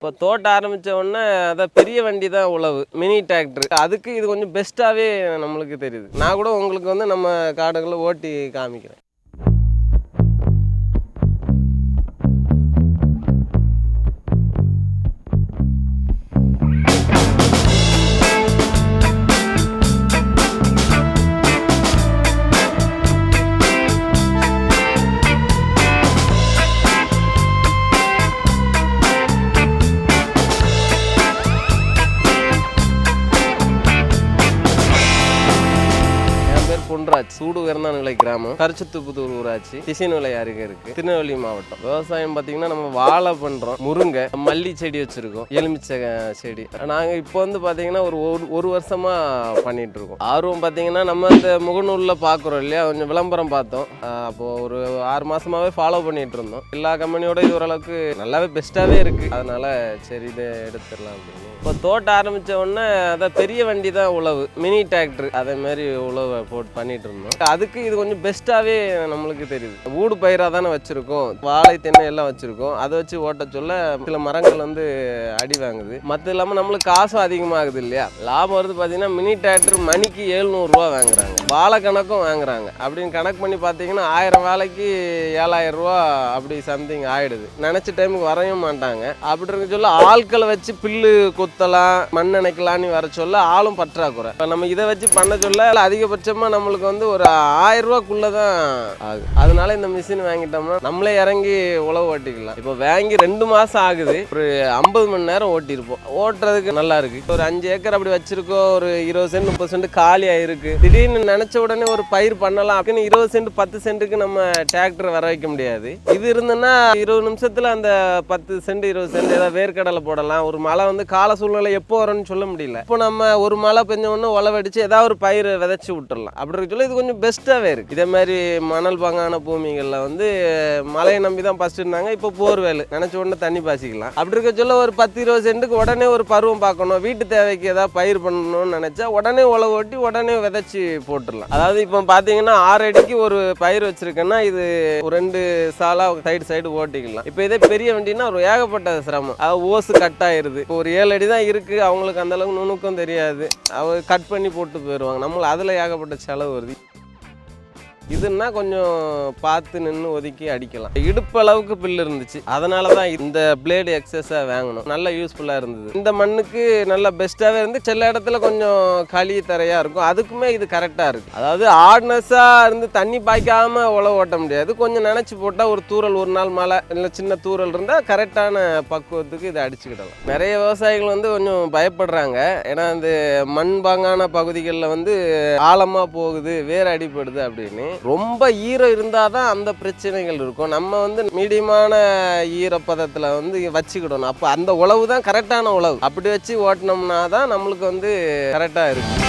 இப்போ தோட்டம் ஆரம்பித்த உடனே அதான் பெரிய வண்டி தான் உழவு, மினி டிராக்டர். அதுக்கு இது கொஞ்சம் பெஸ்ட்டாகவே நம்மளுக்கு தெரியுது. நான் கூட உங்களுக்கு வந்து நம்ம காடுகளை ஓட்டி காமிக்கிறேன். பொன்ராஜ், சூடு உயர்ந்தாநிலை கிராமம், கரிச்சத்துப்புத்தூர் ஊராட்சி, திசைநிலை அருகே இருக்கு, திருநெல்வேலி மாவட்டம். விவசாயம் பார்த்தீங்கன்னா நம்ம வாழை பண்றோம், முருங்கை, மல்லி செடி வச்சிருக்கோம், எலுமிச்சை செடி. நாங்க இப்போ வந்து பார்த்தீங்கன்னா ஒரு வருஷமா பண்ணிட்டு இருக்கோம். ஆர்வம் பார்த்தீங்கன்னா நம்ம இந்த முகநூல்ல பாக்குறோம் இல்லையா, கொஞ்சம் விளம்பரம் பார்த்தோம். அப்போ ஒரு 6 மாசமாவே ஃபாலோ பண்ணிட்டு இருந்தோம். எல்லா கம்பெனியோட இது ஓரளவுக்கு நல்லாவே பெஸ்ட்டாவே இருக்கு. அதனால சரி இதை எடுத்துடலாம் அப்படின்னு. இப்போ தோட்டம் ஆரம்பித்த உடனே அதான் பெரிய வண்டி தான் உழவு, மினி டிராக்டர். அதே மாதிரி உழவை போட்டு பண்ணிட்டு இருந்தோம். அதுக்கு இது கொஞ்சம் பெஸ்ட்டாகவே நம்மளுக்கு தெரியுது. ஊடு பயிராக தானே வச்சுருக்கோம், வாழை தென்னை எல்லாம் வச்சுருக்கோம். அதை வச்சு ஓட்ட சொல்ல சில மரங்கள் வந்து அடி வாங்குது. மற்ற இல்லாமல் நம்மளுக்கு காசும் அதிகமாகுது இல்லையா. லாபம் வருது பார்த்தீங்கன்னா மினி டிராக்டர் மணிக்கு 700 ரூபா வாங்குறாங்க, வாழை கணக்கும் வாங்குறாங்க. அப்படின்னு கணக்கு பண்ணி பார்த்தீங்கன்னா 1000 வேலைக்கு 7000 ரூபா அப்படி சம்திங் ஆயிடுது. நினச்ச டைமுக்கு வரையும் மாட்டாங்க. அப்படி இருக்க சொல்ல ஆட்களை வச்சு பில்லு கொத்தலாம், மண் நினைக்கலான்னு வர சொல்ல ஆளும் பற்றாக்குறை. இப்போ நம்ம இதை வச்சு பண்ண சொல்ல அதிகபட்சமாக நம்மளுக்கு வந்து ஒரு 1000 ரூபாக்குள்ளே தான் ஆகுது. அதனால இந்த மிஷின் வாங்கிட்டோம்னா நம்மளே இறங்கி உழவு ஓட்டிக்கலாம். இப்போ வாங்கி 2 மாதம் ஆகுது. ஒரு 50 மணி நேரம் ஓட்டியிருப்போம். ஓட்டுறதுக்கு நல்லா இருக்கு. ஒரு 5 ஏக்கர் அப்படி வச்சிருக்கோம். ஒரு 20 சென்ட் 30 சென்ட் காலி ஆயிருக்கு. திடீர்னு நினைச்ச உடனே ஒரு பயிர் பண்ணலாம் அப்படின்னு 20 சென்ட் 10 சென்ட்டுக்கு நம்ம டிராக்டர் வர வைக்க முடியாது. இது இருந்ததுன்னா 20 நிமிஷத்துல அந்த 10 சென்ட் 20 சென்ட் ஏதாவது வேர்க்கடலை போடலாம். ஒரு மழை வந்து கால சூழ்நிலை எப்போ வரும்னு சொல்ல முடியல. இப்போ நம்ம ஒரு மழை பெஞ்ச உடனே உழவடிச்சு ஏதாவது ஒரு பயிர் விதைச்சு விட்டுறலாம். அப்படி இருக்க சொல்ல இது கொஞ்சம் பெஸ்ட்டாகவே இருக்கு. இதே மாதிரி மணல் பாங்கான பூமிகளில் வந்து மழையை நம்பி தான் ஃபர்ஸ்ட் இருந்தாங்க. இப்போ போர்வேல் நினைச்ச உடனே தண்ணி பாய்ச்சிக்கலாம். அப்படி இருக்க சொல்ல ஒரு 10-20 சென்ட்டுக்கு உடனே ஒரு பருவம் பார்க்கணும், வீட்டு தேவைக்கு ஏதாவது பயிர் பண்ணணும்னு நினைச்சா உடனே உழவு ஓட்டி உடனே விதைச்சி போட்டுடலாம். அதாவது இப்போ பார்த்தீங்கன்னா 6 அடிக்கு ஒரு பயிர் வச்சிருக்கேன்னா இது ஒரு 2 சாலா சைடு ஓட்டிக்கலாம். இப்போ இதே பெரிய வண்டினா ஒரு ஏகப்பட்ட சிரமம். அது ஓசு கட் ஆயிருது. இப்போ ஒரு 7 அடி தான் இருக்கு, அவங்களுக்கு அந்த அளவுக்கு நுணுக்கம் தெரியாது. அவங்க கட் பண்ணி போட்டு போயிடுவாங்க. நம்மளுக்கு அதில் ஏகப்பட்ட செலவு வருது. இதுன்னா கொஞ்சம் பார்த்து நின்று ஒதுக்கி அடிக்கலாம். இடுப்பு அளவுக்கு பில்லு இருந்துச்சு, அதனால தான் இந்த பிளேடு எக்ஸஸாக வாங்கணும். நல்லா யூஸ்ஃபுல்லாக இருந்தது. இந்த மண்ணுக்கு நல்லா பெஸ்ட்டாகவே இருந்து. சில இடத்துல கொஞ்சம் களி தரையாக இருக்கும், அதுக்குமே இது கரெக்டாக இருக்குது. அதாவது ஹார்ட்னஸாக இருந்து தண்ணி பாய்க்காமல் உழவு ஓட்ட முடியாது. கொஞ்சம் நினச்சி போட்டால் ஒரு தூரல், ஒரு நாள் மழை இல்லை சின்ன தூரல் இருந்தால் கரெக்டான பக்குவத்துக்கு இதை அடிச்சுக்கிடலாம். நிறைய விவசாயிகள் வந்து கொஞ்சம் பயப்படுறாங்க. ஏன்னா இந்த மண் பாங்கான பகுதிகளில் வந்து ஆழமாக போகுது, வேர் அடிப்படுது அப்படின்னு. ரொம்ப ஈரம் இருந்தால் தான் அந்த பிரச்சனைகள் இருக்கும். நம்ம வந்து மீடியமான ஈரப்பதத்தில் வந்து வச்சுக்கிடணும். அப்போ அந்த உழவு தான் கரெக்டான உழவு. அப்படி வச்சு ஓட்டினோம்னா தான் நம்மளுக்கு வந்து கரெக்டாக இருக்கும்.